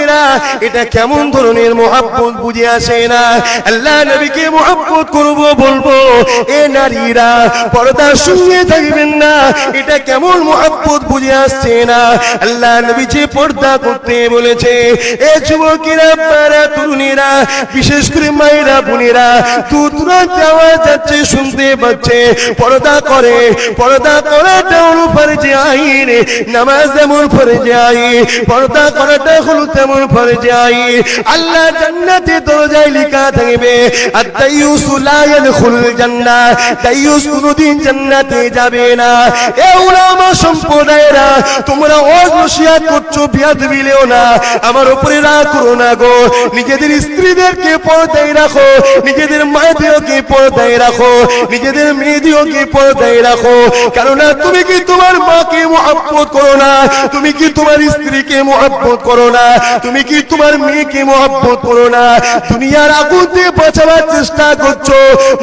যুবকেরা এটা কেমন ধরনের মহব্বত বুঝে আসে না। আল্লাহ নবীকে মহব্বত করব বলবো, এ নারীরা পর্দার সঙ্গে থাকবেন না, এটা কেমন মহব্বত বুঝে আসছে না। আল্লাহ নবী যে পর্দা করতে বলেছে, এ যুবকেরা পারা তরুণীরা বিশেষ করে মায়েরা বোনেরা দূর দূরান্তে আওয়াজ যাচ্ছে শুনতে পাচ্ছে, পর্দা করে, পর্দা করাটা হলো ফরজে আইন, নামাজ যেমন ফরজে আইন পর্দা করাটা হলো তেমন ফরজে আইন। আল্লাহ জান্নাতে দরজায় লেখা থাকবে আত-তাইয়ুসু লা ইয়াদখুলুল জান্নাহ, তাইয়ুস কোনদিন জান্নাতে যাবে না। এ উলামা সম্প্রদায়েরা তোমরা অনসিয়াত করছো, বিয়াদবি লেও না, আমার উপরে রাগ করো না গো। নিজেদের স্ত্রীদেরকে পর্দায় রাখো, নিজেদের মায়েদেরকে পর্দায় রাখো, নিজেদের মেয়েদেরকে পর্দায় রাখো। কেননা তুমি কি তোমার মাকে মহব্বত করো না? তুমি কি তোমার স্ত্রীকে মহব্বত করো না? তুমি কি তোমার মেয়েকে মহব্বত করো না? দুনিয়ার আগুন থেকে বাঁচাবার চেষ্টা করছো,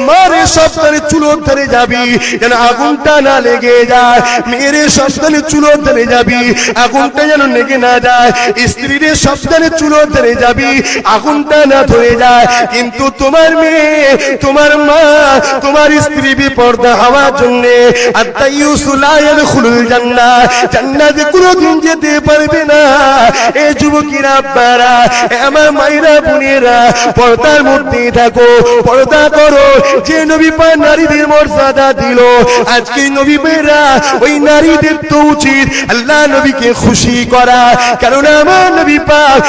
মারে সন্তানে চুলোর ধরে যাবি যেন আগুনটা না লেগে যায়, মেয়ের সন্তানে চুলোর ধরে যাবি আগুনটা যেন লেগে না যায়, স্ত্রীর সন্তানে চুলোর ধরে যাবি আগুনটা না ধরে যায়। কিন্তু তোমার মেয়ে, তোমার মা, তোমার স্ত্রী বিপর্দা হওয়ার জন্য আত-তাইয়ুসু লা ইয়াদখুলুল জান্নাহ, জান্নাতে কোনোদিন যেতে পারবে না। এই যুবকেরা আব্বারা, আমার মায়েরা বোনেরা, পর্দার মধ্যে থাকো, পর্দা করো। যে নবী পাক নারীদের মর্যাদা দিল, আজকে নবী মেয়েরা ওই নারীদের তো উচিত আল্লাহ নবীকে খুশি করা, কারণ আমার নবী পাক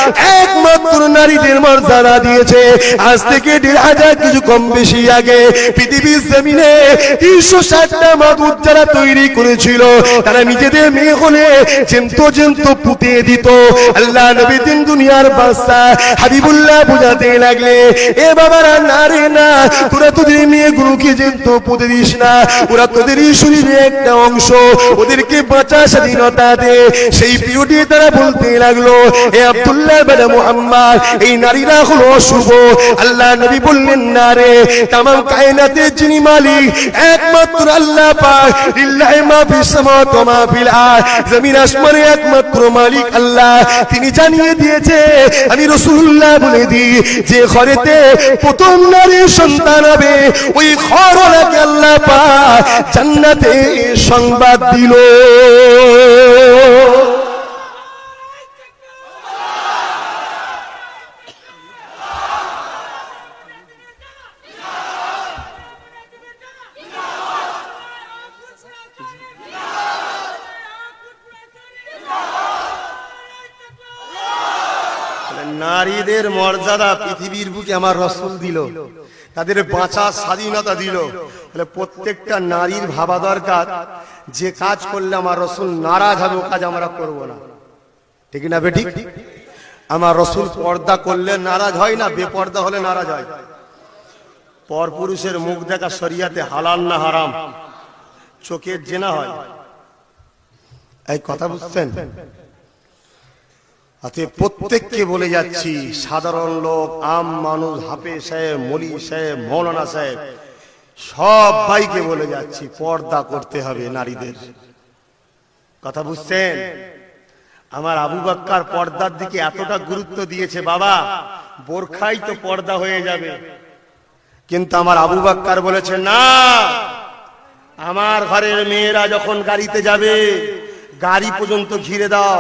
একমাত্র নারীদের মর্যাদা দিয়েছে। আজ থেকে ১৫০০ কিছু কম বেশি আগে পৃথিবীর জমিনে ৩৬০টা মাদুদ যারা তৈরি করেছিল, তারা নিজেদের মেয়ে হলে জেন্ত পুঁতে দিত। আল্লাহ নবী দিন দুনিয়ার বাদশা হাবিবুল্লাহ বুঝাতে লাগলে, এ বাবারা না রে না, তোরা তোদের মেয়েগুলোকে জেন্ত পুঁতে দিস না, ওরা তোদেরই শরীরে একটা অংশ, ওদেরকে বাঁচা স্বাধীনতা দে। সেই পিরিয়ডে তারা বলতে লাগলো, এ আব্দুল্লাহ বেটা মুহাম্মদ, এই নারীরা হলো অশুভ। আল্লাহ নবী বললেন, না রে, তামাম কায়নাতের যিনি মালিক একমাত্র আল্লাহ পাক, লিল্লাহি মা ফিস সামাওয়াতি ওয়া মা ফিল আরদ, জমিন আসমানের একমাত্র মালিক আল্লাহ। তিনি জানিয়ে দিয়েছে, আমি রাসূলুল্লাহ বলে দিই, যে ঘরেতে প্রথম নারীর সন্তান হবে ওই ঘরওয়ালাকে আল্লাহ পাক জান্নাতে সংবাদ দিল। নারীদের মর্যাদা পৃথিবীর বুকে আমার রাসূল দিল, তাদের বাঁচার স্বাধীনতা দিল। তাহলে প্রত্যেকটা নারীর ভাবা দরকার, যে কাজ করলে আমার রাসূল নারাজ হবে ও কাজ আমরা করব না। ঠিক না বেঠিক? আমার রাসূল পর্দা করলে নারাজ হয় না, বেপর্দা হলে নারাজ হয়। পরপুরুষের মুখ দেখা শরিয়াতে হালাল না হারাম? চোখের জেনা হয়, এই কথা বুঝছেন? প্রত্যেককে বলে যাচ্ছি, সাধারণ লোক, আম মানুষ, হাফেজ সাহেব, মৌলী সাহেব, মৌলানা সাহেব, সব ভাইকে বলে যাচ্ছি, পর্দা করতে হবে নারীদের। কথা বুঝছেন? আমার আবু বকর পর্দার দিকে এতটা গুরুত্ব দিয়েছে, বাবা বোরখাই তো পর্দা হয়ে যাবে, কিন্তু আমার আবু বকর বলেছে, না, আমার ঘরের মেয়েরা যখন গাড়িতে যাবে, গাড়ি পর্যন্ত ঘিরে দাও,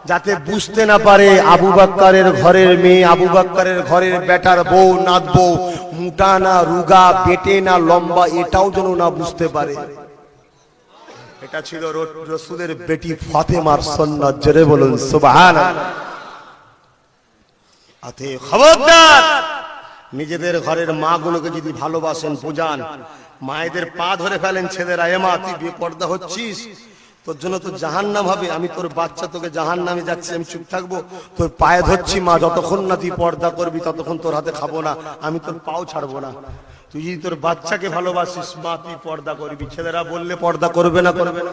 যাতে বুঝতে না পারে আবু বকরের ঘরের মেয়ে, আবু বকরের ঘরের বেটার বউ, নাত বউ, মোটা না রুগা, পেটে না লম্বা, এটাও যেন না বুঝতে পারে। এটা ছিল রাসূলের বেটি ফাতেমার সুন্নাত। জোরে বলুন সুবহানাল্লাহ। খবরদার, নিজেদের ঘরের মা গুলোকে যদি ভালোবাসেন, বোঝান, মায়েদের পা ধরে ফেলেন ছেলেরা, এমা তুই বেপর্দা হচ্ছিস, তোর জন্য তো জাহান্নাম হবে, আমি তোর বাচ্চা তোকে জাহান্নামে যাচ্ছে, আমি চুপ থাকবো? তোর পায়ে ধরছি মা, যতক্ষণ না তুই পর্দা করবি ততক্ষণ তোর হাতে খাবো না, আমি তোর পাও ছাড়বো না। তুই যদি তোর বাচ্চাকে ভালোবাসিস মা, তুই পর্দা করবি। ছেলেরা বললে পর্দা করবে না, করবে না।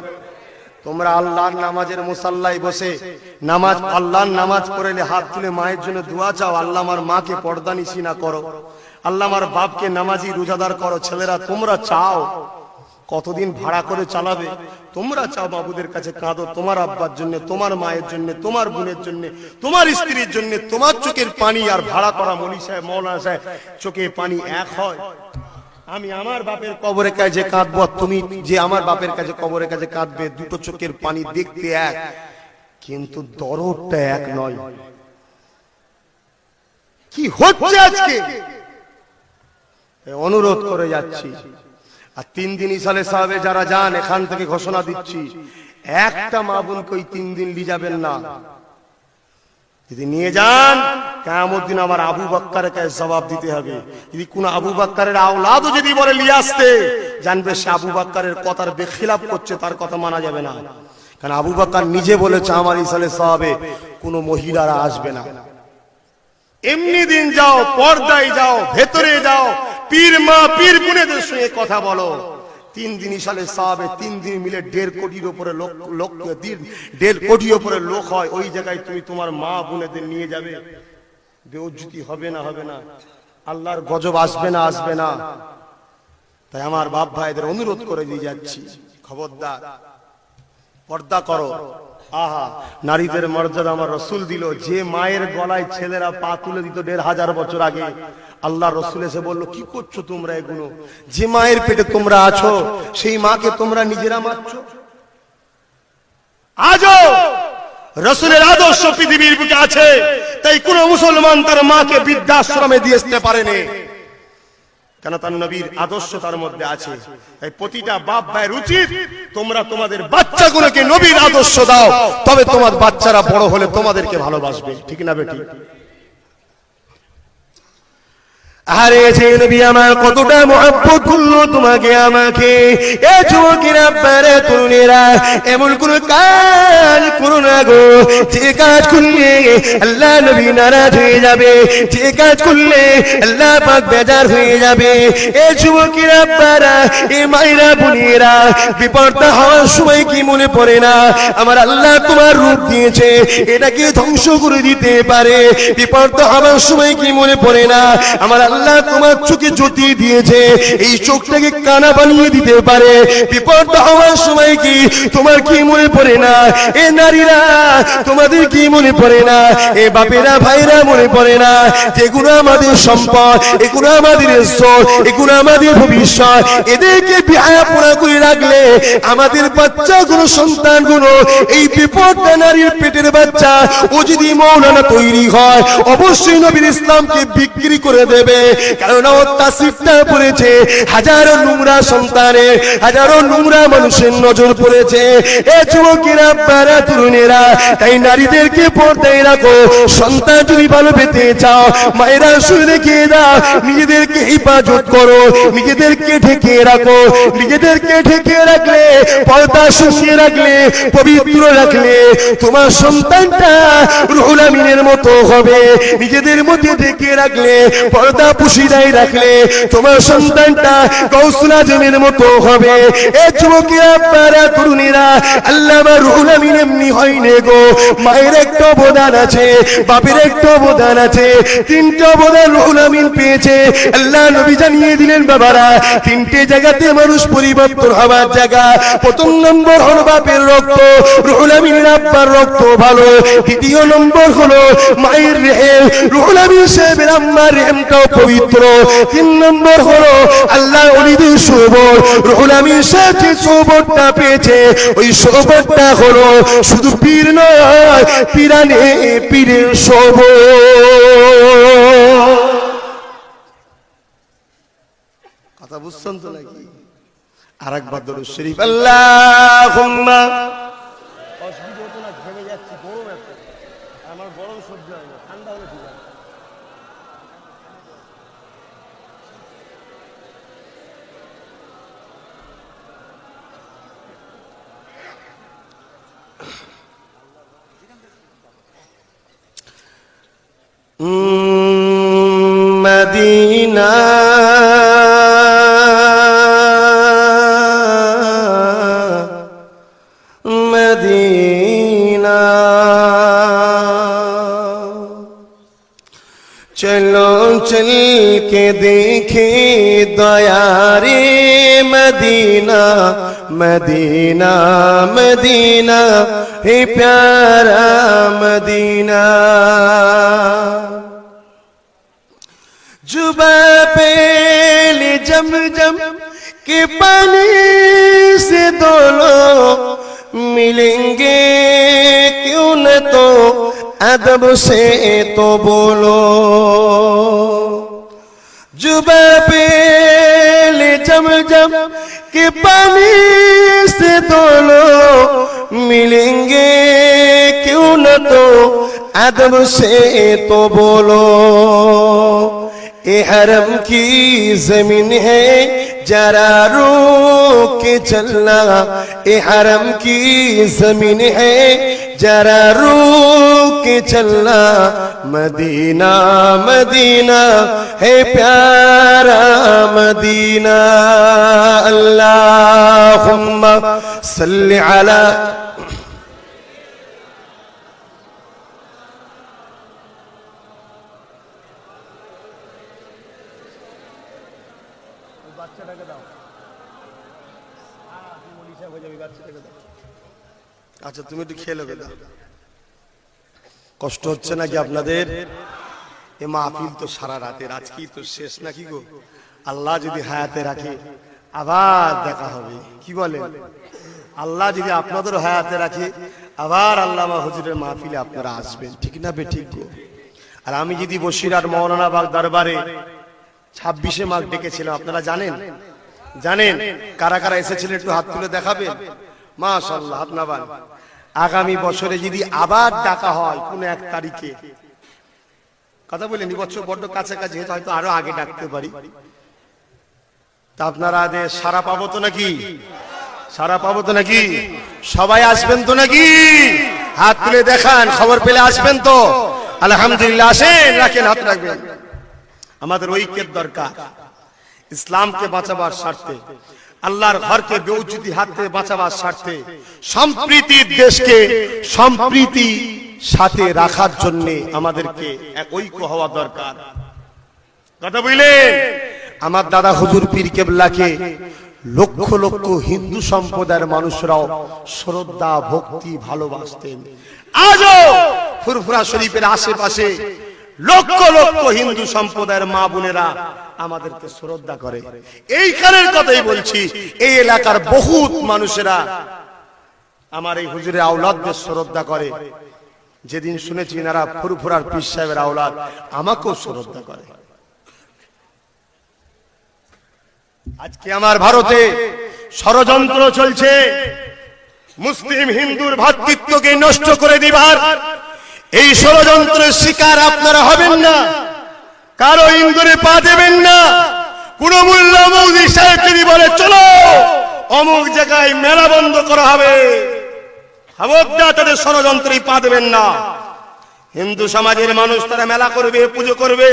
তোমরা আল্লাহর নামাজের মুসাল্লায় বসে নামাজ, আল্লাহর নামাজ পড়লে হাত তুলে মায়ের জন্য দোয়া চাও, আল্লাহ আমার মাকে পর্দা নিশি না করো, আল্লাহ আমার বাপকে নামাজি রোজাদার করো। ছেলেরা তোমরা চাও, কতদিন ভাড়া করে চালাবে? তোমরা চাও বাবুদের কাছে কাঁদো, তোমার আব্বার জন্য, তোমার মায়ের জন্য, তোমার বোনের জন্য, তোমার স্ত্রীর জন্য। তোমার চোখের পানি আর ভাড়া করা মৌলী সাহেব, মৌলানা সাহেব চোখে পানি এক হয়? আমি আমার বাপের কবরের কাছে কাঁদবো, তুমি যে আমার বাপের কাছে কবরের কাছে কাঁদবে, দুটো চোখের পানি দেখতে এক, কিন্তু দরদটা এক নয়। কি হচ্ছে আজকে? অনুরোধ করে যাচ্ছি, আর 3 দিন ইসালে সাহেবে যারা যান, এখান থেকে ঘোষণা দিচ্ছি, একটা মা বোনকে ওই 3 দিন নিয়ে যাবেন না। যদি নিয়ে যান, কিয়ামত দিন আমার আবু বকরের কাছে জবাব দিতে হবে। যদি কোন আবু বকরের আওলাদও যদি বলে নিয়ে আসতে, জানবে সে আবু বকরের কথার বেখিলাফ করছে, তার কথা মানা যাবে না। কারণ আবু বকর নিজে বলেছে আমার ইসালে সাহেবে কোন মহিলারা আসবে না। এমনি দিন যাও, পর্দায় যাও, ভেতরে যাও, পীর মা পীর বোনেদের সঙ্গে কথা বলো। 3 দিন ইসালে সাহাবে 3 দিন মিলে 1.5 কোটির উপরে লোক 1.5 কোটির উপরে লোক হয়। ওই জায়গায় তুমি তোমার মা বোনেদের নিয়ে যাবে? বেউজ্জতি হবে না? হবে না? আল্লাহর গজব আসবে না? আসবে না? তাই আমার বাপ ভাইদের অনুরোধ করে দিয়ে যাচ্ছি, খবরদার, পর্দা করো। আহা, নারীদের মর্যাদা আমার রসুল দিল। যে মায়ের গলায় ছেলেরা পা তুলে দিত 1500 বছর আগে, আল্লাহ রসুল এসে বলল, কি করছো তোমরা এগুলো? যে মায়ের পেটে তোমরা আছো, সেই মাকে তোমরা নিজেরা মারছো। আজও রসুলের আদর্শ পৃথিবীর বুকে আছে, তাই কোন মুসলমান তার মাকে বৃদ্ধাশ্রমে দিয়ে আসতে পারেনি, কেন তার নবীর আদর্শ তার মধ্যে আছে। তাই প্রতিটা বাপ ভাইয়ের উচিত, তোমরা তোমাদের বাচ্চাগুলোকে নবীর আদর্শ দাও, তবে তোমার বাচ্চারা বড় হলে তোমাদেরকে ভালোবাসবে। ঠিক না বেটি? আরে যে নবী আমার কতটা মহব্বত করলো তোমাকে আমাকে। এ যুবকেরা, আব্বারা, তরুণেরা, এমন কোন কাজ করো না গো যে কাজ করলে আল্লাহ নবী নারাজ হয়ে যাবে, যে কাজ করলে আল্লাহ পাক বেজার হয়ে যাবে। এ যুবকেরা, আব্বারা, এ মায়েরা, বোনেরা, বিপর্দা হওয়ার সময় কি মনে পড়ে না আমার আল্লাহ তোমার রূপ দিয়েছে, এটাকে ধ্বংস করে দিতে পারে? বিপর্দা হওয়ার সময় কি মনে পড়ে না আমার আল্লাহ তোমার চোখে জ্যোতি দিয়েছে, এই চোখটাকে কানা বানিয়ে দিতে পারে? বিপদ হওয়ার সময় কি তোমার কি মনে পড়ে না? এ নারীরা, তোমাদের কি মনে পড়ে না? এ বাপেরা, ভাইরা, মনে পড়ে না যেগুলো আমাদের সম্পদ, এগুলো আমাদের ইজ্জত, এগুলো আমাদের ভবিষ্যৎ, এদেরকে বিহায়াপনা করে রাখলে আমাদের বাচ্চাগুলো, সন্তানগুলো, এই বিপদটা নারীর পেটের বাচ্চা, ও যদি মৌলানা তৈরি হয়, অবশ্যই নবীর ইসলামকে বিক্রি করে দেবে। কারণ ও তাসিফটা পড়েছে হাজারো নোংরা সন্তানের, হাজারো নোংরা মানুষের নজর পড়েছে। এ যুবকেরা, আব্বারা, তরুণেরা, তাই নারীদেরকে পর্দায় রাখো। সন্তান যদি ভালো পেতে চাও, মায়েরা শুনে রেখে দাও, নিজেদেরকে হেফাজত করো, নিজেদেরকে ঢেকে রাখো। নিজেদেরকে ঢেকে রাখলে, পর্দা শুকিয়ে রাখলে, পবিত্র রাখলে, তোমার সন্তানটা রুহুল আমিনের মতো হবে। নিজেদের মধ্যে ঢেকে রাখলে, পর্দা পুশিদায় রাখলে, তোমার সন্তানটা গৌসুল আজমের মতো হবে। এ যুবকেরা, আব্বারা, তরুণীরা, আল্লাহ রুহুল আমিন এমনি হয়নি গো। মায়ের একটা অবদান আছে, বাপের একটা অবদান আছে, 3টা অবদান রুহুল আমিন পেয়েছে। আল্লাহ নবী জানিয়ে দিলেন, বাবারা, 3টে জায়গাতে মানুষ পরিবর্তন হওয়ার জায়গা। প্রথম নম্বর হলো বাপের রক্ত, রুহুল আমিনের আব্বার রক্ত ভালো। দ্বিতীয় নম্বর হলো মায়ের রেহেম, রুহুল আমিন সাহেবের আম্মার রেহেমটাও পবিত্র। 3 নম্বর হলো আল্লাহ ওলিদের সোবত, রুহুল আমিন সাহেব যে সোবতটা পেয়েছে, ওই সোবতটা হলো শুধু পীর নয়, পীরানে পীরের সোবত। কথা বুঝছেন তো নাকি? আরেকবার দরুদ শরীফ, আল্লাহুম্মা। অসুবিধা হতো না, ঘেমে যাচ্ছি, গরম আছে, আমার গরম সহ্য হয় না, ঠান্ডা হলে ঠিক আছে। মদিনা মদিনা चलो चल के देखे दयारे मदीना मदीना मदीना हे प्यारा मदीना। जुबा पे ले जमजम के पानी से दोनों मिलेंगे क्यों न तो अदब से तो बोलो। जुबा पे ले जमजम के पानी से दोनों मिलेंगे क्यों न तो अदब से तो बोलो। ए हरम की जमीन है जरा रुक के चलना, ए हरम की जमीन है जरा रुक के चलना। मदीना मदीना है प्यारा मदीना। अल्लाहुम्मा सल्लि अला আচ্ছা তুমি একটু খেয়ে লোকে দাও। কষ্ট হচ্ছে নাকি আপনাদের? এ মাহফিল তো সারা রাতের, আজকেই তো শেষ নাকি গো? আল্লাহ যদি হায়াতে রাখে আবার দেখা হবে, কি বলেন? আল্লাহ যদি আপনাদের হায়াতে রাখে আবার আল্লামা হুজুরের মাহফিলে আপনারা আসবেন, ঠিক না বে ঠিক গো? আর আমি যদি বসিরহাট মৌলানা বাগ দরবারে 26শে মাঘ ডেকেছিলাম, আপনারা জানেন? জানেন কারা কারা এসেছিলেন? একটু হাত তুলে দেখাবেন। মাশাআল্লাহ, হাত নামান। আগামী বছরে যদি আবার ডাকা হয় কোন 1 তারিখে, কথা বলেন, এই বছর বড্ড কাছাকাছি, হয়তো আরো আগে ডাকতে পারি, তা আপনারা সারা পাবো তো নাকি? সারা পাবো তো নাকি? সবাই আসবেন তো নাকি? হাত তুলে দেখান, খবর পেলে আসবেন তো? আলহামদুলিল্লাহ, আসেন, রাখেন, হাত রাখবেন। আমাদের ঐক্যের দরকার, ইসলামকে বাঁচাবার স্বার্থে, আল্লাহর ঘরকে বেউজ্জতি হাত থেকে বাঁচাবার স্বার্থে, সম্প্রীতির দেশকে সম্প্রীতি সাথে রাখার জন্য আমাদেরকে এক ঐক্য হওয়া দরকার। কথা বুঝলেন? আমার দাদা হুজুর পীর কেবলাকে লক্ষ লক্ষ হিন্দু সম্প্রদায়ের মানুষরাও শ্রদ্ধা ভক্তি ভালোবাসতেন। আজও ফুরফুরা শরীফের আশেপাশে লক্ষ লক্ষ হিন্দু সম্প্রদায়ের মা বোনেরা আমাদেরকে শ্রদ্ধা করে। এইখানের কথাই বলছি, এই এলাকার বহুত মানুষেরা আমার এই হুজুরের আওলাদদের শ্রদ্ধা করে। যেদিন শুনেছি এনারা ফুরফুরার পীর সাহেবের আওলাদ, আমাকেও শ্রদ্ধা করে। আজকে আমার ভারতে ষড়যন্ত্র চলছে মুসলিম হিন্দুর ভ্রাতৃত্বকে নষ্ট করে দিবার। এই ষড়যন্ত্রের শিকার আপনারা হবেন না, কারো ইন্দুরে পা দেবেন না। কোন মোল্লা মৌলভী সাহেব যদি বলে চলো অমুক জায়গায় মেলা বন্ধ করা হবে, খবরদার তাদের ষড়যন্ত্রে পা দেবেন না। হিন্দু সমাজের মানুষ তারা মেলা করবে, পুজো করবে,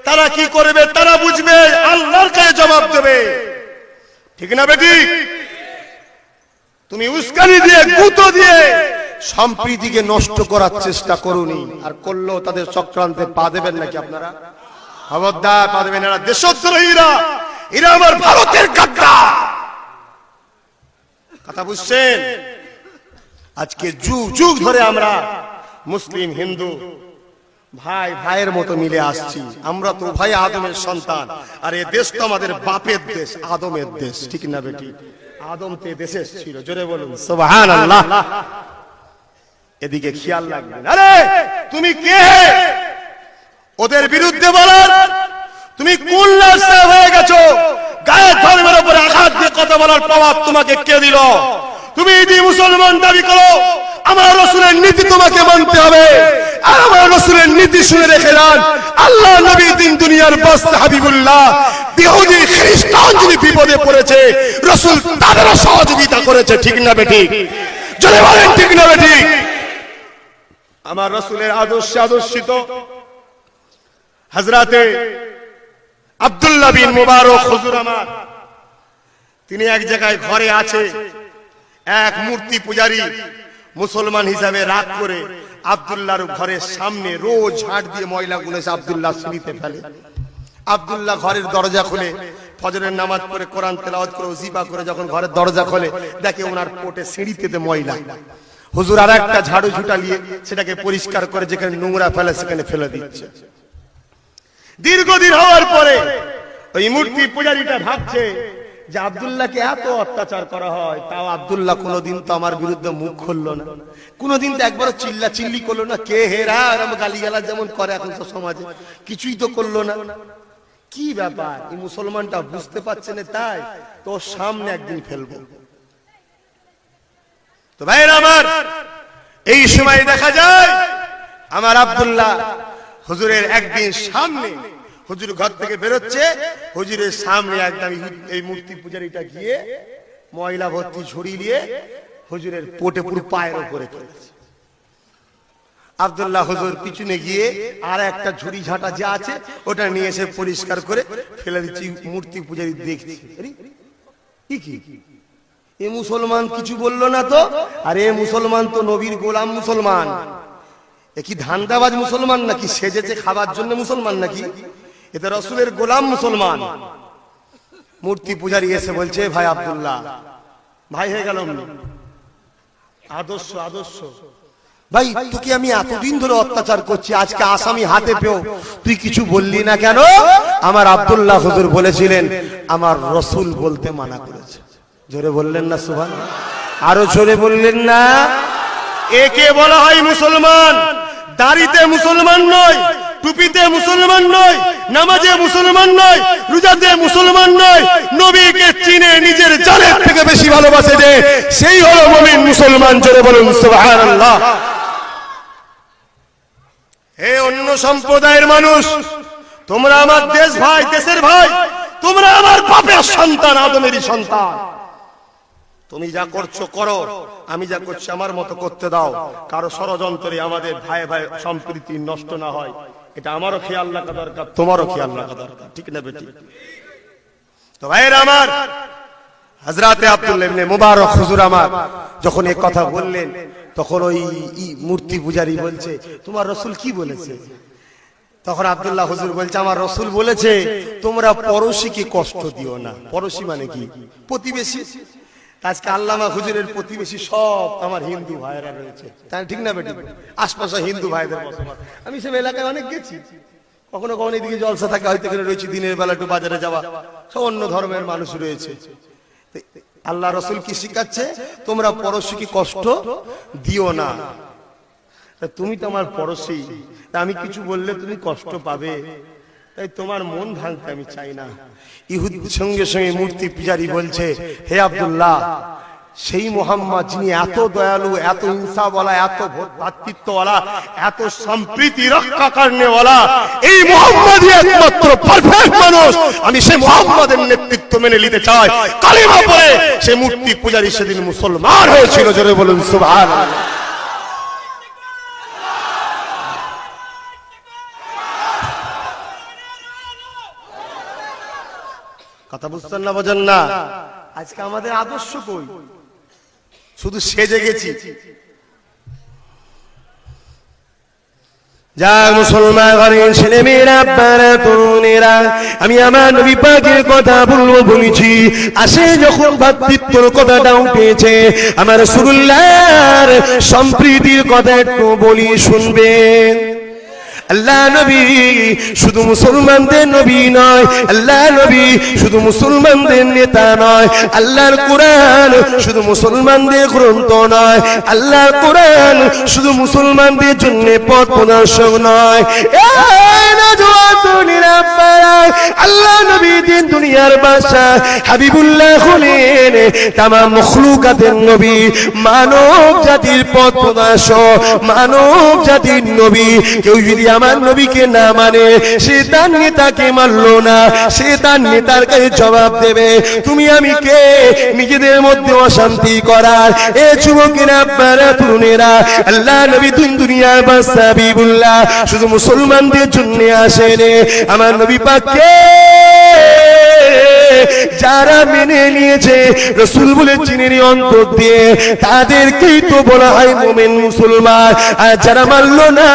তারা কি করবে তারা বুঝবে, আল্লাহর কাছে জবাব দেবে, ঠিক না বেটি? তুমি উস্কানি দিয়ে গুঁতো দিয়ে সম্প্রীতিকে নষ্ট করার চেষ্টা করুনি, আর করলেও তাদের চক্রান্তে পা দেবেন নাকি আপনারা? খবরদার পা দেবেন। এরা দেশদ্রোহীরা, এরা আমার ভারতের গাদ্দার। কথা বুঝছেন? আজকে যুগ যুগ ধরে আমরা মুসলিম হিন্দু ভাই ভাইয়ের মতো মিলে আসছি। আমরা তো ভাই আদমের সন্তান, আর এই দেশ তো আমাদের বাপের দেশ, আদমের দেশ, ঠিক না বেটি? আদম তো দেশে ছিল, জোরে বলুন সুবহানাল্লাহ। এদিকে খেয়াল রাখবেন। আরে তুমি কে ওদের বিরুদ্ধে বলার? তুমি কোন রাস্তায় হয়ে গেছো? গায়ের ধর্মের উপরে আঘাত দিয়ে কথা বলার পাওয়ার তোমাকে কে দিল? তুমি যদি মুসলমান দাবি করো, আমার রাসূলের নীতি তোমাকে মানতে হবে। আর আমার রাসূলের নীতি শুনে রেখে যান, আল্লাহ নবী দিন দুনিয়ার বাস হাবিবুল্লাহ, ইহুদি খ্রিস্টান যদি বিপদে পড়েছে রাসূল তাদের সহযোগিতা করেছে, ঠিক না বেটি? জোরে বলেন ঠিক না বেটি? আমার রাসূলের আদর্শে আদর্শিত হযরতে আব্দুল্লাহ বিন মুবারক হুজুর আমার, তিনি এক জায়গায় ঘরে আছে, এক মূর্তি পূজারী মুসলমান হিসাবে রাগ করে আব্দুল্লাহর ঘরের সামনে রোজ ঝাড় দিয়ে ময়লাগুলো এসে আব্দুল্লাহ সিঁড়িতে ফেলে। আব্দুল্লাহ ঘরের দরজা খুলে ফজরের নামাজ পড়ে কোরআন তেলাওয়াত করে ওজিফা করে যখন ঘরের দরজা খোলে দেখে ওনার কোটে সিঁড়িতে ময়লা। হুজুর আর একটা ঝাড়ু ঝুটা নিয়ে সেটাকে পরিষ্কার করে যেখানে নোংরা ফেলে সেখানে ফেলে দিচ্ছে। দীর্ঘদিন হওয়ার পরে ওই মূর্তি পূজারীটা ভাবছে যে আব্দুল্লাহকে এত অত্যাচার করা হয়, তাও আব্দুল্লাহ কোনোদিন তো আমার বিরুদ্ধে মুখ খুললো না, কোনোদিন তো একবারও চিল্লা চিল্লি করলো না, কে হেরা গালিগালাজ যেমন করে এখন তো সমাজে, কিছুই তো করলো না। কি ব্যাপার, এই মুসলমানটা বুঝতে পারছে না, তাই তো সামনে একদিন ফেলবো। তো ভাইরা আমার, এই সময় দেখা যায় আমার আব্দুল্লাহ হুজুরের একদিন সামনে, হুজুর ঘর থেকে বেরোচ্ছে, হুজুরের সামনে একদম এই মূর্তি পূজারীটা গিয়ে ময়লা ভর্তি ঝুড়ি নিয়ে হুজুরের পোটে পুরো পায়ের উপরে ফেলেছে। আব্দুল্লাহ হুজুর পিছনে গিয়ে আর একটা ঝুড়ি ঝাঁটা যা আছে ওটা নিয়ে এসে পরিষ্কার করে ফেলে দিচ্ছি। মূর্তি পূজারী দেখছি, কি এ মুসলমান কিছু বললো না তো, আর এ মুসলমান তো নবীর গোলাম মুসলমান, এ কি ধান্দাবাজ মুসলমান নাকি, সেজেছে খাবার জন্য মুসলমান নাকি, এতে রাসূলের গোলাম মুসলমান। মূর্তি পূজারী এসে বলছে, ভাই আব্দুল্লাহ, ভাই হয়ে গেল, আদর্শ আদর্শ ভাই, তোকে আমি এতদিন ধরে অত্যাচার করছি, আজকে আসামি হাতে পেও তুই কিছু বললি না কেন? আমার আব্দুল্লাহ হুজুর বলেছিলেন আমার রাসূল বলতে মানা করেছে। জোরে বললেন না সুবহানাল্লাহ? আরো জোরে বললেন না? একে বলা হয় মুসলমান। দাড়িতে মুসলমান নয়, টুপিতে মুসলমান নয়, নামাজে মুসলমান নয়, রোজাতে মুসলমান নয়, নবীকে চিনে নিজের জানের থেকে বেশি ভালোবাসে যে, সেই হলো মুমিন মুসলমান। জোরে বলুন সুবহানাল্লাহ। হে অন্য সম্প্রদায়ের মানুষ, তোমরা আমার দেশ ভাই, দেশের ভাই, তোমরা আমার বাপের সন্তান, আদমেরই সন্তান। তুমি যা করছো করো, আমি যা করছি আমার মতো করতে দাও। কারো ষড়যন্ত্রে আমাদের ভাই ভাই সম্প্রীতি নষ্ট না হয়, এটা আমারও খেয়াল রাখা দরকার, তোমারও খেয়াল রাখা দরকার, ঠিক না বেটি? তো ভাইরা আমার, হযরতে আব্দুল্লাহ ইবনে মুবারক হুজুর আমার যখন এই কথা বললেন, তখন ওই মূর্তি পূজারী বলছে, তোমার রাসূল কি বলেছে? তখন আব্দুল্লাহ হুজুর বলছে, আমার রাসূল বলেছে তোমরা পড়োশীকে কষ্ট দিও না। পড়োশী মানে কি? প্রতিবেশী। আজকে আল্লামা হুজুরের প্রতিবেশী সব আমার হিন্দু ভাইরা রয়েছে, তাই ঠিক না বেটি? আশপাশে হিন্দু ভাইদের বসবাস। আমি সব এলাকায় অনেক গেছি, কখনো কখনো এদিকে জলসা থাকে, হয়তো এখানে রয়েছে, দিনের বেলা একটু বাজারে যাওয়া, সব অন্য ধর্মের মানুষ রয়েছে। আল্লাহ রাসূল কি শিখাচ্ছে? তোমরা পড়োশীকে কষ্ট দিও না। তুমি তো আমার পড়োশী, আমি কিছু বললে তুমি কষ্ট পাবে, তাই তোমার মন ভাঙতে আমি চাই না। ইহুদ সঙ্গে সঙ্গে মূর্তি পূজারী বলছে, হে আব্দুল্লাহ, সেই মুহাম্মদ যিনি এত দয়ালু, এত ইনসাফওয়ালা, এত ভ্রাতৃত্বওয়ালা, এত সম্প্রীতি রক্ষা করনেওয়ালা, এই মুহাম্মদই একমাত্র পারফেক্ট মানুষ। আমি সেই মুহাম্মদের নেতৃত্ব মেনে নিতে চাই। কালিমা পড়ে সেই মূর্তি পূজারী সেদিন মুসলমান হয়েছিল। জোরে বলুন সুবহানাল্লাহ। কথা বুঝছেন না, বোঝেন না? আজকে আমাদের আদর্শ কই? শুধু সেজে গেছি। যা মুসলমান ঘরের ছেলে মেয়েরা, আব্বারা, তরুণেরা, আমি আমার নবী পাকের কথা বলবো বলেছি। আসে যখন ভ্রাতৃত্বের কথাটা উঠেছে, আমার রাসূলুল্লাহর সম্প্রীতির কথা একটু বলি, শুনবেন। আল্লাহ নবী শুধু মুসলমানদের নবী নয়, আল্লাহ নবী শুধু মুসলমানদের নেতা নয়, আল্লাহর কোরআন শুধু মুসলমানদের গ্রন্থ নয়, আল্লাহর কোরআন শুধু মুসলমানদের জন্য পথ প্রদর্শক নয়। আল্লাহ নবী দিন দুনিয়ার বাদশা, হাবিবুল্লাহ হলেন তামাম মখলুকাতের নবী, মানব জাতির পথ প্রদর্শক, মানব জাতির নবী। কেউ যদি আমার নবীকে না মানে, সে তার নেতাকে মানলো না, সে তার নেতার কাছে জবাব দেবে। তুমি আমি কে নিজেদের মধ্যে অশান্তি করার? এ যুবকেরা, আপনারা, তরুণেরা, আল্লাহ নবী দিন দুনিয়ার বাদশা হাবিবুল্লাহ শুধু মুসলমানদের জন্য আসেন। আমার নবী পাককে যারা মেনে নিয়েছে রাসূল বলে চিনে নিয়ে অন্তর দিয়ে, তাদেরকেই তো বলা হয় মুমিন মুসলমান। আর যারা মানলো না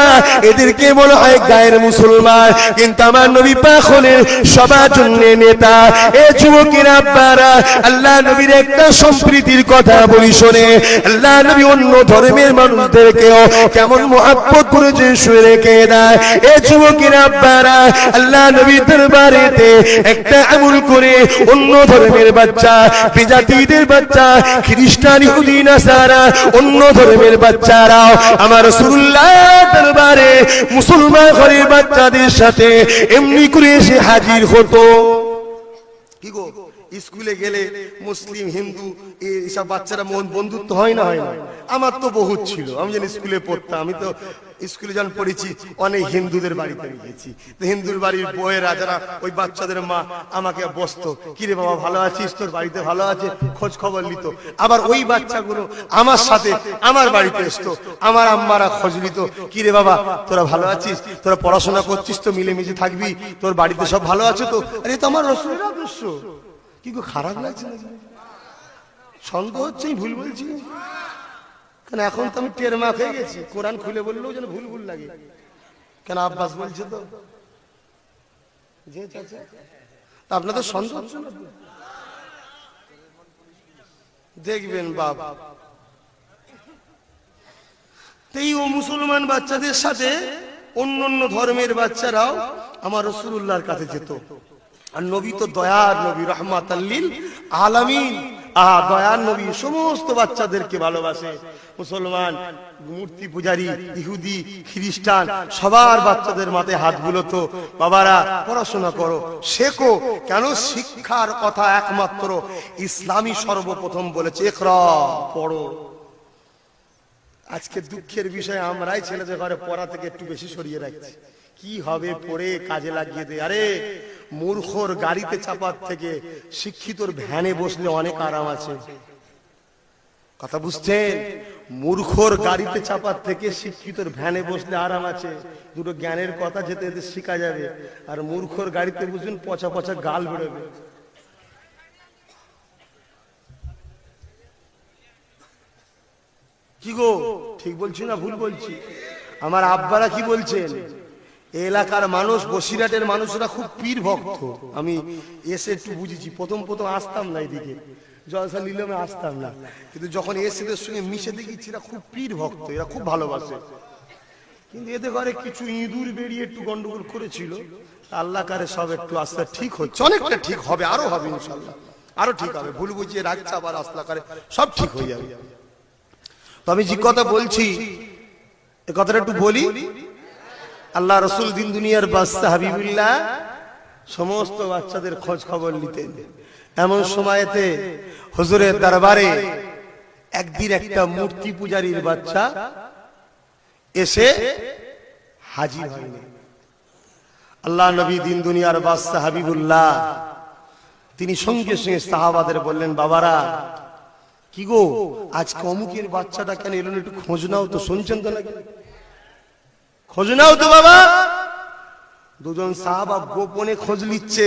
এদেরকে বলা হয় গায়ের মুসলমান। কিন্তু আমার নবী পাক হলেন সবার জন্য নেতা। এ যুবকেরা আব্বারা, আল্লাহ নবীর একটা সম্প্রীতির কথা বলি শোনে। আল্লাহ নবী অন্য ধর্মের মানুষদেরকেও কেমন মুহাব্বত করেছে শুয়ে রেখে দেয়। এ যুবকেরা আব্বারা, আল্লাহ নবীর দরবারেতে একটা আমল করে অন্য ধর্মের বাচ্চা, বিজাতিদের বাচ্চা, খ্রিস্টান ইহুদি নাসারা, অন্য ধর্মের বাচ্চারাও আমার রাসূলুল্লাহ দরবারে মুসলমান ঘরের বাচ্চাদের সাথে এমনি করে এসে হাজির হতো। কি গো, স্কুলে গেলে মুসলিম হিন্দু এইসব বাচ্চারা মন বন্ধুত্ব হয় না? হয় না? আমার তো বহুত ছিল, আমি যখন স্কুলে পড়তাম, আমি তো স্কুলে যখন পড়েছি অনেক হিন্দুদের বাড়িতে গেছি। হিন্দুর বাড়ির বউয়েরা যারা ওই বাচ্চাদের মা আমাকে বসতো, কিরে বাবা ভালো আছিস, তোর বাড়িতে ভালো আছে, খোঁজ খবর নিত। আবার ওই বাচ্চাগুলো আমার সাথে আমার বাড়িতে আসতো, আমার আম্মারা খোঁজ নিত, কিরে বাবা তোরা ভালো আছিস, তোরা পড়াশোনা করছিস তো, মিলেমিশে থাকবি, তোর বাড়িতে সব ভালো আছে তো? আরে তো আমার রাসূলের আদর্শ। কি গো, খারাপ লাগছে না? সন্দেহ হচ্ছে আমি ভুল বলছি? কেন এখন তো আমি টেরমাক হয়ে গেছি, কোরআন খুলে বললেও যেন ভুল ভুল লাগে। কেন আব্বাস বলছে তো আপনাদের সন্দেহ হচ্ছে না? দেখবেন বাপ, এই ও মুসলমান বাচ্চাদের সাথে অন্য অন্য ধর্মের বাচ্চারাও আমার রাসূলুল্লাহর কাছে যেত। আর নবী তো দয়ার নবী, রাহমাতাল লিল আলামিন। দয়ার নবী সমস্ত বাচ্চাদেরকে ভালোবাসে। মুসলমান, মূর্তি পূজারী, ইহুদি, খ্রিস্টান সবার বাচ্চাদের মাথায় হাত বুলোতো, বাবারা পড়াশোনা করো, শেখো। কেন? শিক্ষার কথা একমাত্র ইসলামই সর্বপ্রথম বলেছে, ইকরা, পড়ো। আজকে দুঃখের বিষয়, আমরাই ছেলেদের ঘরে পড়া থেকে একটু বেশি সরিয়ে রাখছি। কি হবে পড়ে কাজে লাগিয়ে দে। আরে মূর্খর গাড়িতে চাপার থেকে শিক্ষিতর ভ্যানে বসলে অনেক আরাম আছে। কথা বুঝছেন? মূর্খর গাড়িতে চাপার থেকে শিক্ষিতর ভ্যানে বসলে আরাম আছে। দুটো জ্ঞানের কথা যেতে যেতে শেখা যাবে। আর মূর্খর গাড়িতে বুঝবেন পচা পচা গাল বেরোবে। কি গো, ঠিক বলছি না ভুল বলছি? আমার আব্বারা কি বলছেন? এলাকার মানুষ, বসিরহাটের মানুষরা খুব পীর ভক্ত। আমি এসে একটু বুঝেছি, প্রথম প্রথম আসতাম না এদিকে, জলসা নিলামে আসতাম না, কিন্তু যখন এসেদের সঙ্গে মিশে দেখেছি এরা খুব পীর ভক্ত, এরা খুব ভালোবাসে। কিন্তু এদের ঘরে কিছু ইঁদুর বেরিয়ে একটু গন্ডগোল করেছিল, আল্লাহ কারে সব একটু আস্তে ঠিক হচ্ছে, অনেকটা ঠিক হবে, আরো হবে ইনশাল্লাহ, আরো ঠিক হবে। ভুল বুঝিয়ে রাখছে আবার আল্লাহ কারে সব ঠিক হয়ে যাবে। তো আমি যে কথা বলছি এ কথাটা একটু বলি। আল্লাহ রসুল দিন দুনিয়ার বাদশা হাবিবুল্লাহ সমস্ত বাচ্চাদের খোঁজ খবর নিতেন। এমন সময়তে হুজুরের দরবারে একদিন একটা মূর্তি পূজারীর বাচ্চা এসে হাজির হলেন। আল্লাহ নবী দিন দুনিয়ার বাদশা হাবিবুল্লাহ তিনি সঙ্গে সঙ্গে সাহাবাদের বললেন, বাবারা কি গো, আজকে অমুকের বাচ্চাটা কেন এলো না, একটু খোঁজ নাও তো। শুনছেন তো নাকি? খোঁজ নাও তো বাবা। দুজন সাহাবা গোপনে খোঁজ নিচ্ছে,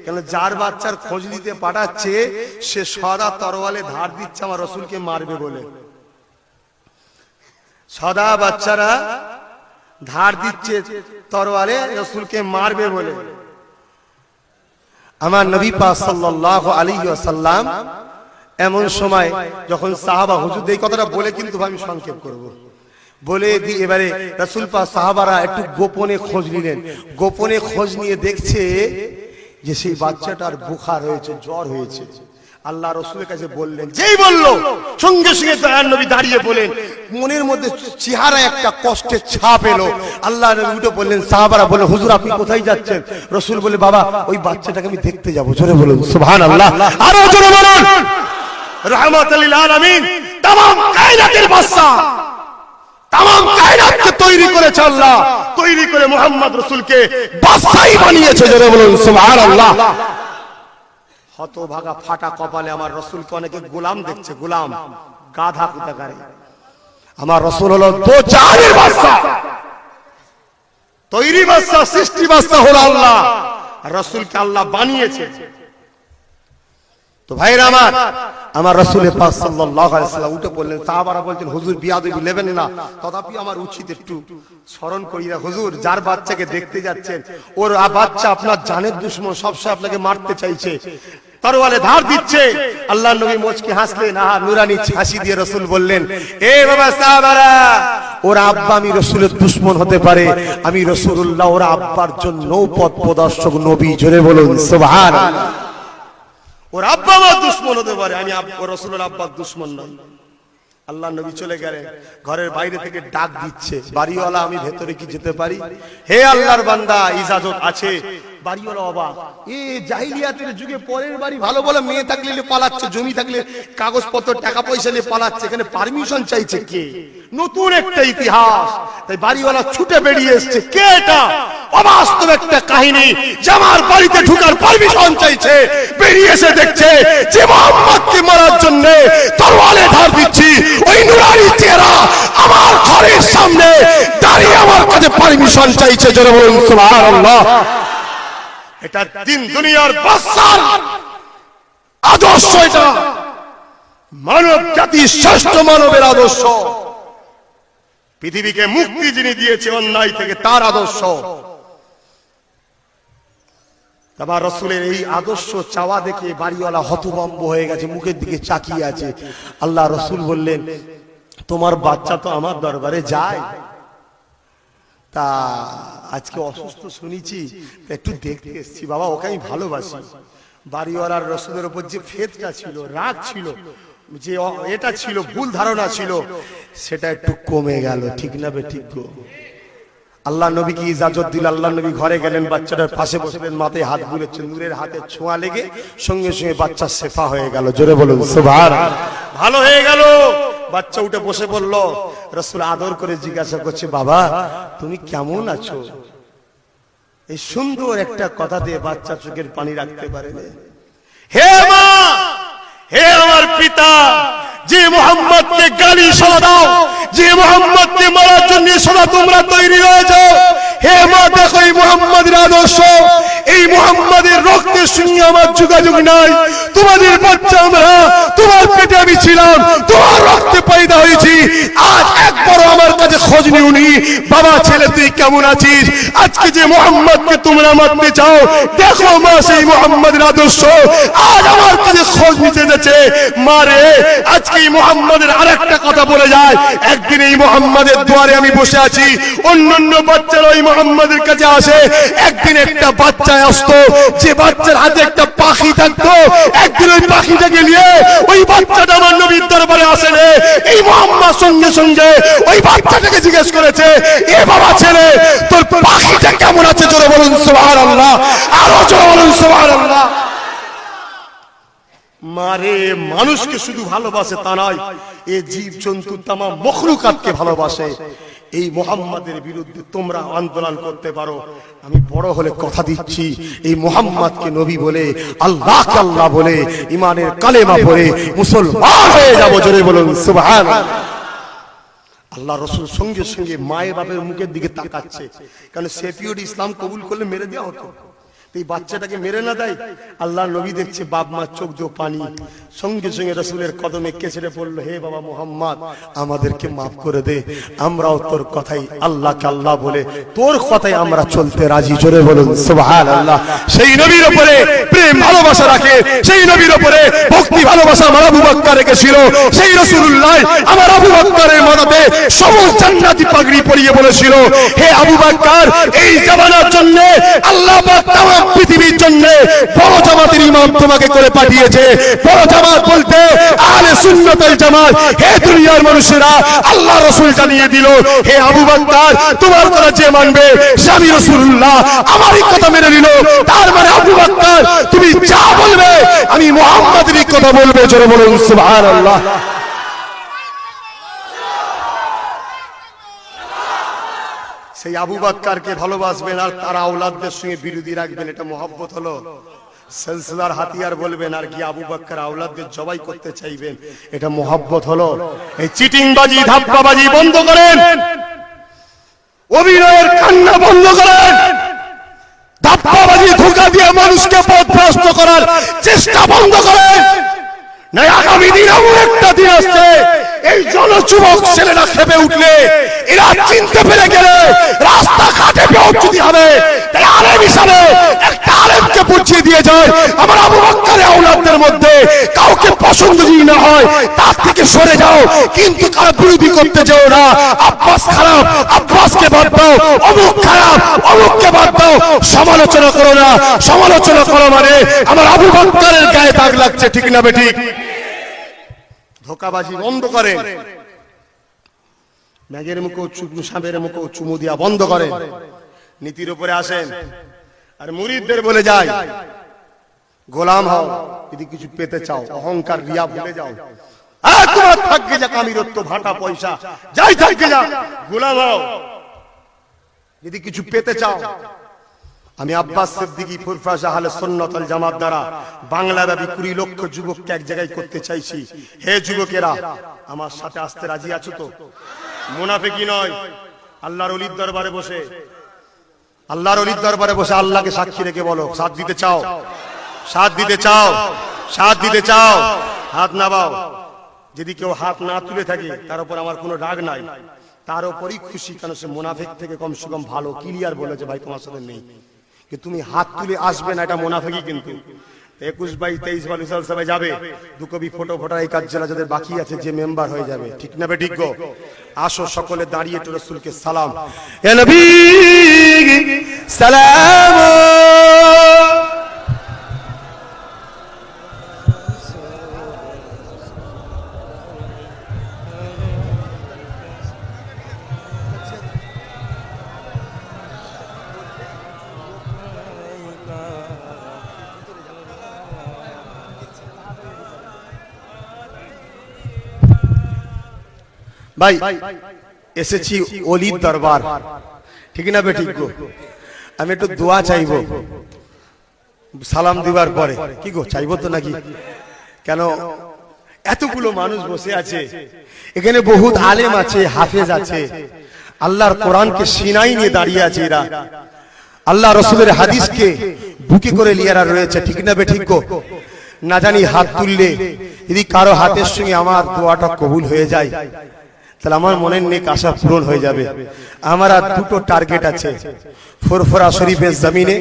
কেন যার বাচ্চার খোঁজ নিতে পাঠাচ্ছে সে সদা তরোয়ালে ধার দিচ্ছে আমার রসুলকে মারবে বলে। সদা বাচ্চারা ধার দিচ্ছে তরোয়ালে রসুলকে মারবে বলে। আমার নবী পাক সাল্লাল্লাহু আলাইহি ওয়াসাল্লাম এমন সময় যখন সাহাবা, হুজুর এই কথাটা বলে কিন্তু আমি সংক্ষেপ করব, বলে দি এবারে রাসূল পাক সাহাবারা একটু গোপনে খোঁজ নিলেন। গোপনে খোঁজ নিয়ে দেখছে যে সেই বাচ্চাটার বুখার হয়েছে, জ্বর হয়েছে। আল্লাহ রসুলের কাছে বললেন, যেই বলল সঙ্গে সঙ্গে দয়ার নবী দাঁড়িয়ে বলেন, মনের মধ্যে চেহারায় একটা কষ্টের ছাপ এলো। আল্লাহ নবী উঠে বললেন, সাহাবারা বলে, হুজুর আপনি কোথায় যাচ্ছেন? রসুল বলে, বাবা ওই বাচ্চাটাকে আমি দেখতে যাব। জোরে বলুন সুবহানাল্লাহ, আরো জোরে বলুন রাহমাতুল লিল আলামিন। तमाम কায়নাতের বাদশা, तमाम কায়নাতকে তৈরি করেছে আল্লাহ, তৈরি করে মুহাম্মদ রাসূলকে বাদশাই বানিয়েছে। জোরে বলুন সুবহানাল্লাহ। হতভাগা ফাটা কপালে আমার রাসূলকে অনেকে গোলাম দেখছে, গোলাম, গাধা কোথাকারে। আমার রাসূল হলো দো জাহানের বাদশা, তৈরি বাদশা, সৃষ্টি বাদশা হলো আল্লাহ। রাসূলকে আল্লাহ বানিয়েছে। তো ভাইরা আমার রাসূল পাক সাল্লাল্লাহু আলাইহি ওয়াসাল্লাম উঠে বললেন, সাহাবারা বলছেন হুজুর বিয়াদবি নেবেন না, তথাপি আমার উচিত একটু স্মরণ করি না। হুজুর, যার বাচ্চাকে দেখতে যাচ্ছেন ওর বাচ্চা আপনার জানের দুশমন, সবসময় আপনাকে মারতে চাইছে, তরোয়ালে ধার দিচ্ছে। আল্লাহর নবী মুচকি হাসলেন, আহা নুরানি হাসি দিয়ে রাসূল বললেন, এ বাবা সাহাবারা, ওর আব্বা আমি রাসূলের দুশমন হতে পারে, আমি রাসূলুল্লাহ ওর আব্বার জন্য পথ প্রদর্শক নবী। জোরে বলুন সুবহানাল্লাহ। ওর আব্বা আমার দুশমন হতে পারে, আমি রাসূলের আব্বার দুশমন নই। আল্লাহ নবী চলে গেলেন, ঘরের বাইরে থেকে ডাক দিচ্ছে, বাড়িওয়ালা আমি ভেতরে কি যেতে পারি? হে আল্লাহর বান্দা, ইজাজত আছে। বাড়িওয়ালা অবাক, জাহিলিয়াতের যুগে পরের বাড়ি ভালো বলে মেয়ে থাকলে পালাচ্ছে, জমি থাকলে কাগজপত্র টাকা পয়সা নিয়ে পালাচ্ছে, এখানে পারমিশন চাইছে কে? নতুন একটা ইতিহাস। তাই বাড়িওয়ালা ছুটে বেরিয়ে এসছে, কে এটা? অবাস্তব একটা কাহিনী, যে আমার বাড়িতে ঢুকার পারমিশন চাইছে। বেরিয়ে এসে দেখছে যে মুহাম্মদকে মারার জন্য তরোয়ালে ধার দিচ্ছি, ওই নুরানি চেহারা আমার ঘরের সামনে দাঁড়িয়ে আমার কাছে পারমিশন চাইছে। জোরে বলুন সুবহানাল্লাহ। এটা দিন দুনিয়ার বাদশার আদর্শ, এটা মানব জাতির শ্রেষ্ঠ মানবের আদর্শ। পৃথিবীকে মুক্তি যিনি দিয়েছে অন্যায় থেকে, তার আদর্শ। আমার রাসূলের এই আদর্শ চাওয়া দেখে বাড়িওয়ালা হতভম্ব হয়ে গেছে, মুখের দিকে তাকিয়ে আছে। আল্লাহ রাসূল বললেন, তোমার বাচ্চা তো আমার দরবারে যায়, তা আজকে অসুস্থ শুনেছি, একটু দেখতে এসেছি। বাবা, ওকে আমি ভালোবাসি। বাড়িওয়ালার রাসূলের উপর যে ফেদটা ছিল, রাগ ছিল, যে এটা ছিল ভুল ধারণা ছিল, সেটা একটু কমে গেল। ঠিক না বে ঠিক গো? আল্লাহ নবী কি ইজাজত দিল। আল্লাহ নবী ঘরে গেলেন, বাচ্চাটার পাশে বসলেন, মাথায় হাত বুলেছেন, নূরের হাতে ছোঁয়া লেগে সঙ্গে সঙ্গে বাচ্চা শেফা হয়ে গেল। জোরে বলুন সুবহানাল্লাহ। ভালো হয়ে গেল। বাচ্চা উঠে বসে বলল, রাসূল আদর করে জিজ্ঞাসা করছে, বাবা তুমি কেমন আছো? এই সুন্দর একটা কথা দিয়ে বাচ্চা চোখের পানি রাখতে পারে না। হে মা, হে আমার পিতা, যে মুহাম্মদকে গালি শোনা দাও, যে মুহাম্মদকে মারার জন্য সদা তোমরা তৈরি হয়ে যাও, হে মা দেখো এই মুহাম্মাদের আদর্শ, এই মুহাম্মাদের রক্তের সঙ্গে আমার যোগাযোগ নাই। তোমাদের বাচ্চা আমরা, তোমার পেটে আমি ছিলাম, তোমার রক্তে পয়দা হয়েছি। আজ একবারও আমার কাছে খোঁজ নিওনি, বাবা ছেলে তুই কেমন আছিস? আজকে যে মুহাম্মাদকে তোমরা মারতে চাও, দেখো মা সেই মুহাম্মাদের আদর্শ আজ আমার কাছে খোঁজ নিতে যাচ্ছে। মারে, আজকে এই মুহাম্মাদের আরেকটা কথা বলে যায়, একদিন এই মুহাম্মাদের দুয়ারে আমি বসে আছি, অন্যান্য বাচ্চারা ওই মুহাম্মাদের কাছে আসে। একদিন একটা বাচ্চা আসতো, যে বাচ্চার হাতে একটা পাখি থাকতো, একদিন ওই পাখিটাকে নিয়ে ওই বাচ্চাটা আমার নবীর দরবারে আসেন। এই মুহাম্মদ সঙ্গে সঙ্গে ওই বাচ্চাটাকে জিজ্ঞেস করেছে, এ বাবা ছেলে তোর পাখিটা কেমন আছে? জোরে বলুন সুবহানাল্লাহ, আরো জোরে বলুন সুবহানাল্লাহ। মারে, মানুষকে শুধু ভালোবাসে তা নয়, এই জীব জন্তু তামাম মখলুকাতকে ভালোবাসে। এই মুহাম্মাদের বিরুদ্ধে তোমরা আন্দোলন করতে পারো, আমি বড় হলে কথা দিচ্ছি, এই মুহাম্মাদকে নবী বলে, আল্লাহকে আল্লাহ বলে, ইমানের কালেমা পড়ে মুসলমান হয়ে যাব। জোরে বলুন সুবহানাল্লাহ। আল্লাহ রাসূল সঙ্গে সঙ্গে মায়ের বাপের মুখের দিকে তাকাচ্ছে, কারণ সেফিউড ইসলাম কবুল করলে মেরে দেওয়া হতো। এই বাচ্চাটাকে মেরে না দেয়, আল্লাহ নবী দেখছে বাপ মা চোখ জো পানি, সঙ্গে সঙ্গে রাসূলের কদমে কেচড়ে পড়লো, হে বাবা মুহাম্মদ আমাদেরকে maaf করে দে, আমরাও তোর কথাই আল্লাহকে আল্লাহ বলে তোর কথাই আমরা চলতে রাজি। জোরে বলুন সুবহানাল্লাহ। সেই নবীর উপরে প্রেম ভালোবাসা রাখে, সেই নবীর উপরে ভক্তি ভালোবাসা আমার আবু বকর রেখেছিল। সেই রাসূলুল্লাহ আমার আবু বকরের মাথাতে সবুজ জান্নাতি পাগড়ি পরিয়ে বলেছিল, হে আবু বকর এই জামানার জন্য আল্লাহ পাক তামাম পৃথিবীর জন্য বড় জামাতের ইমাম তোমাকে করে পাঠিয়েছে। বড় জামাত বলতে আহলে সুন্নাত ওয়াল জামাত। হে দুনিয়ার মানুষেরা, আল্লাহ রাসূল জানিয়ে দিল, হে আবু বকর তোমার কথা যে মানবে সে আমি রাসূলুল্লাহ আমারই কথা মেনে নিল। তার মানে আবু বকর তুমি যা বলবে আমি মুহাম্মাদেরই কথা বলবে। জোরে বলুন সুবহানাল্লাহ। সেই আবু বকরকে ভালোবাসবেন আর তার আওলাদদের সঙ্গে বিরোধী রাখবেন, এটা মহব্বত হলো? সিলসিলার হাতিয়ার বলবেন আর কি আবু বকর আওলাদদের জবাই করতে চাইবেন, এটা মহব্বত হলো? এই চিটিংবাজি ধাপ্পাবাজি বন্ধ করেন, অভিনয়ের কান্না বন্ধ করেন, ধাপ্পাবাজি ধোকাবাজি ধোকা দিয়ে মানুষকে পথভ্রষ্ট করার চেষ্টা বন্ধ করেন, না আগামী দিন এমন একটা দিন আসছে এই জনযুবক ছেলেরা খেপে উঠলে, এরা চিনতে পেরে গেলে রাস্তাঘাটে বেউজ্জতি হবে। তাই আলেম হিসাবে একটা আলেমকে বুঝিয়ে দিয়ে যায়, আমার আবু বকরের আওলাদদের মধ্যে কাউকে পছন্দ যদি না হয় তার থেকে সরে যাও, কিন্তু কারো বিরোধী করতে যাও না। আব্বাস খারাপ, আব্বাসকে বাদ দাও, অমুক খারাপ, অমুককে বাদ দাও, সমালোচনা করো না। সমালোচনা করো মানে আমার আবু বকরের গায়ে দাগ লাগছে, ঠিক না বেঠিক? ধোকাবাজি বন্ধ করেন, ম্যাগের মুখে চুমু, সাপের মুখে চুমু দিয়া বন্ধ করেন, নীতির উপরে আসেন। আর মুরিদদের বলে যায়, গোলাম হও যদি কিছু পেতে চাও, অহংকার রিয়া ভুলে যাও। আর তোমার থাকবে যা কামিরত্ব, ভাটা পয়সা যাই থাকবে যা, গোলাম হও যদি কিছু পেতে চাও। আমি আব্বাস সিদ্দিকী ফুরফুরা আহলে সুন্নাত ওয়াল জামাত দ্বারা বাংলাব্যাপী 20 লক্ষ যুবককে এক জায়গায় করতে চাইছি। হে যুবকেরা, আমার সাথে আসতে রাজি আছো তো? মুনাফিকি নয়, আল্লাহর ওলির দরবারে বসে, আল্লাহর ওলির দরবারে বসে আল্লাহকে সাক্ষী রেখে বলো, সাথ দিতে চাও? সাথ দিতে চাও? সাথ দিতে চাও? হাত নামাও। যদি কেউ হাত না তুলে থাকে তার উপর আমার কোনো রাগ নাই, তার উপরই খুশি, কারণ সে মুনাফিক থেকে কমসে কম ভালো। ক্লিয়ার বলেছে ভাই তোমার সাথে নেই, তুমি হাত তুলে আসবে না, এটা মুনাফিকি। কিন্তু 21, 22, 23 বালুসাল সবাই যাবে, 2 কপি ফটো ফটো এই কাজ জেলা যাদের বাকি আছে, যে মেম্বার হয়ে যাবে, ঠিক না বে ঠিক গো? আসো সকলে দাঁড়িয়ে একটু রাসূলকে সালাম, ইয়া নবী সালাম। ভাই এসেছি ওলির দরবার, ঠিক না বেঠিক গো? আমি একটু দোয়া চাইবো সালাম দিবার পরে, কি গো চাইবো তো নাকি? কেন এতগুলো মানুষ বসে আছে এখানে, বহুত আলেম আছে, হাফেজ আছে, আল্লাহর কোরআনকে সিনায় নিয়ে দাঁড়িয়ে আছে, এরা আল্লাহ রাসূলের হাদিসকে বুকে করে লিয়ারা রয়েছে, ঠিক না বেঠিক গো? না জানি হাত তুললে যদি কারো হাতের সঙ্গে আমার দোয়াটা কবুল হয়ে যায়, তাহলে আমার মনের নেক আশা পূরণ হয়ে যাবে। আমার আর 2টো টার্গেট আছে। ফুরফুরা শরীফের জমিনে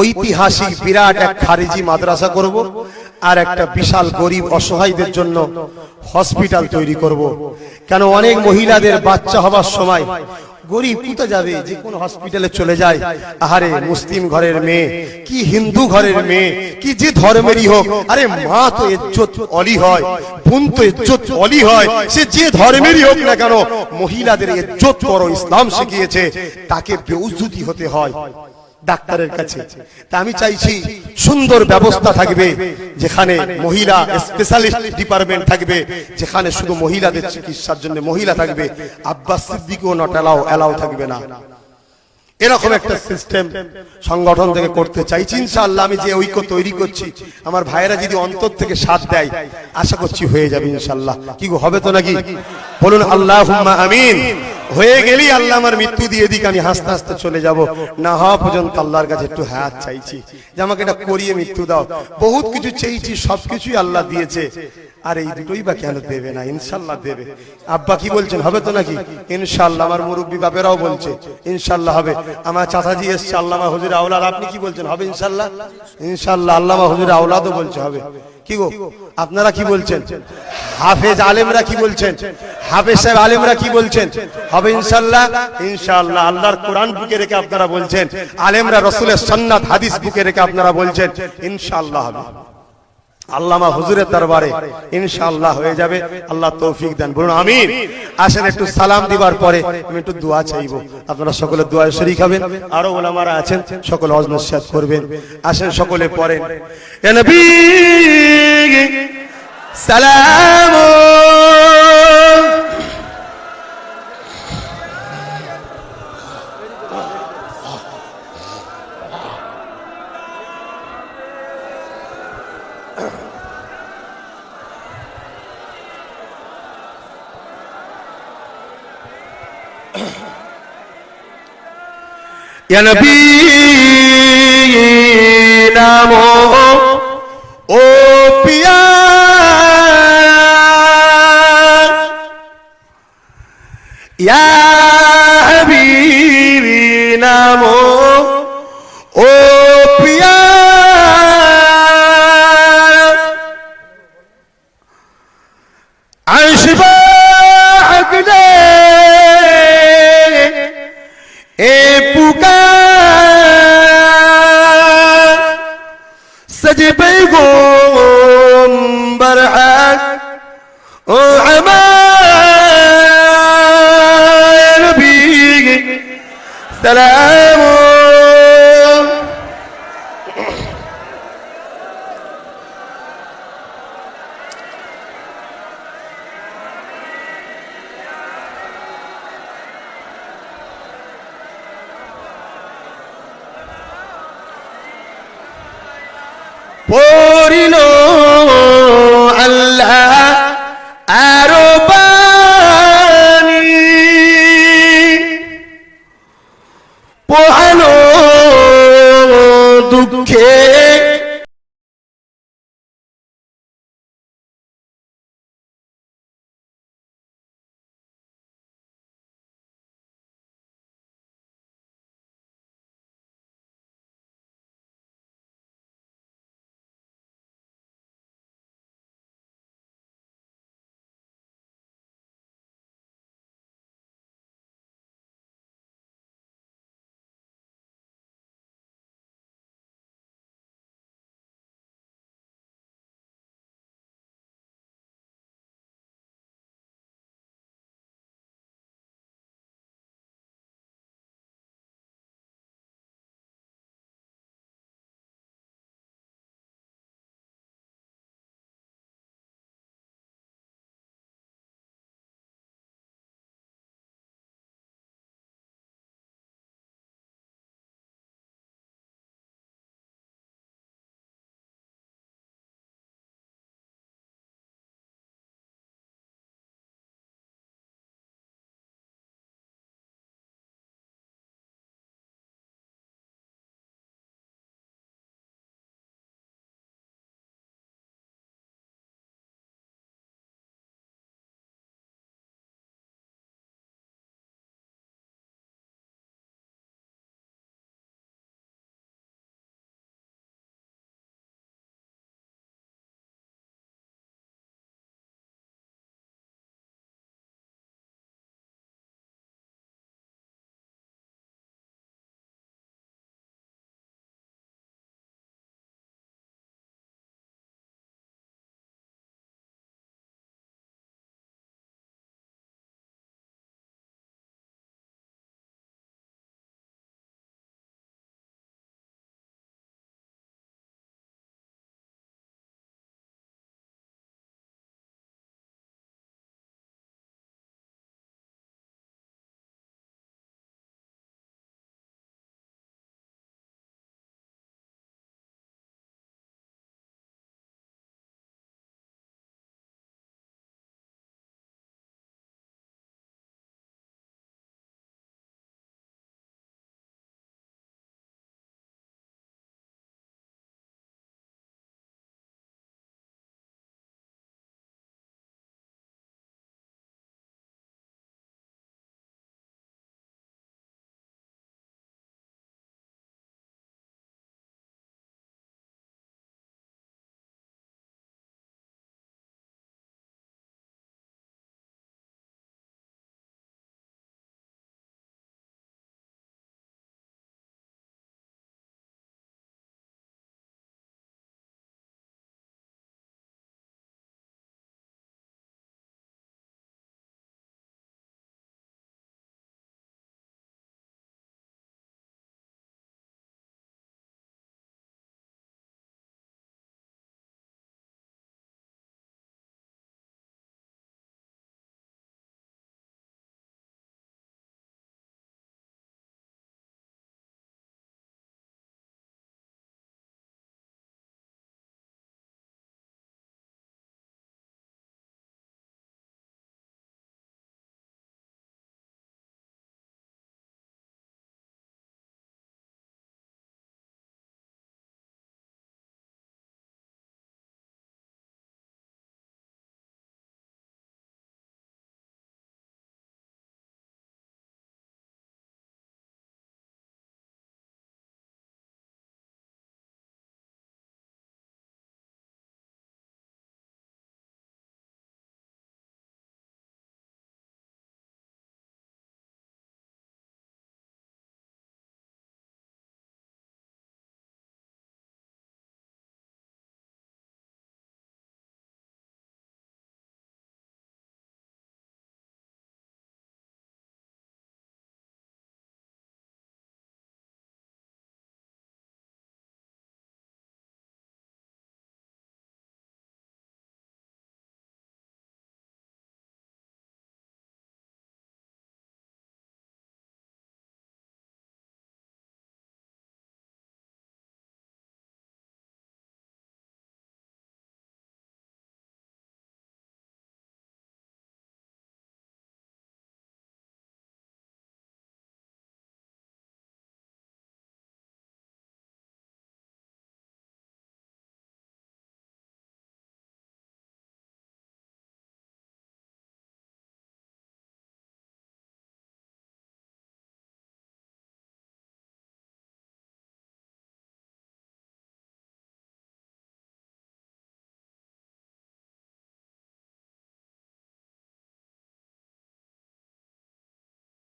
ঐতিহাসিক বিরাট এক খারিজি মাদ্রাসা করব, আর একটা বিশাল গরিব অসহায়দের জন্য হসপিটাল তৈরি করব। কেন অনেক মহিলাদের বাচ্চা হবার সময় গরিব কোথায় যাবে, যে কোন হসপিটালে চলে যায়। আরে মুসলিম ঘরের মেয়ে কি হিন্দু ঘরের মেয়ে কি যে ধর্মেরই হোক, আরে মা তো ইজ্জত অলি হয়, বোন তো ইজ্জত অলি হয়, সে যে ধর্মেরই হোক না কেন, মহিলাদের ইজ্জত করো ইসলাম শিখিয়েছে, তাকে বেউজ্জতি হতে হয় ডাক্তারের কাছে। তা আমি চাইছি সুন্দর ব্যবস্থা থাকবে, যেখানে মহিলা স্পেশালিস্ট ডিপার্টমেন্ট থাকবে, যেখানে শুধু মহিলাদের চিকিৎসার জন্য মহিলা থাকবে, আব্বাস সিদ্দিকও নট এলাও থাকবে না। এরকম একটা সিস্টেম সংগঠন থেকে করতে চাইছি ইনশাআল্লাহ। আমি যে ঐক্য তৈরি করছি, আমার ভাইয়েরা যদি অন্তর থেকে সাথ দেয়, আশা করছি হয়ে যাবে ইনশাআল্লাহ। কি গো, হবে তো নাকি? বলুন আল্লাহুম্মা আমিন। হয়ে গেলেই আল্লাহ আমার মৃত্যু দিয়ে দিক, আমি হাসতে হাসতে চলে যাব। না হওয়া পর্যন্ত আল্লাহর কাছে একটু হাত চাইছি যে আমাকে এটা করিয়ে মৃত্যু দাও। বহুত কিছু চেয়েছি, সবকিছুই আল্লাহ দিয়েছে, আর এই দুটোই বা কেন দেবে না? ইনশাআল্লাহ দেবে। আব্বা কি বলছেন, হবে তো নাকি? ইনশাআল্লাহ। আমার মুরব্বী বাপেরাও বলছে ইনশাআল্লাহ হবে। আমার চাচাজি এসছে আল্লামা হুজুর আওলাদ, আপনি কি বলছেন, হবে ইনশাআল্লাহ? ইনশাআল্লাহ। আল্লামা হুজুর আওলাদও বলছে হবে। কি গো আপনারা কি বলছেন? হাফেজ আলেমরা কি বলছেন? হাফেজ সাহেব আলেমরা কি বলছেন? হবে ইনশাআল্লাহ। ইনশাআল্লাহ। আল্লাহর কোরআন বুকে রেখে আপনারা বলছেন, আলেমরা রাসূলের সুন্নাত হাদিস বুকে রেখে আপনারা বলছেন ইনশাআল্লাহ হবে। আল্লামা হুজুরের দরবারে ইনশাআল্লাহ হয়ে যাবে। আল্লাহ তৌফিক দেন, বলুন আমিন। আসেন একটু সালাম দিবার পরে আমি একটু দোয়া চাইবো, আপনারা সকলে দোয়ায় শরীক হবেন। আরো ওলামারা আছেন, সকলে ওয়াজ নসিহত করবেন। আসেন সকলে পড়েন, ইয়া নবী সালাম। या नबी নাম ও পিয়া ইয়া হাবিবি নাম ও পিয়া আশবা আগলে এ পুকার সজবে গোম্বর হক ও আমার নবী সালাম পড়িল আল্লাহ আরো বাণী পোহালো দুঃখে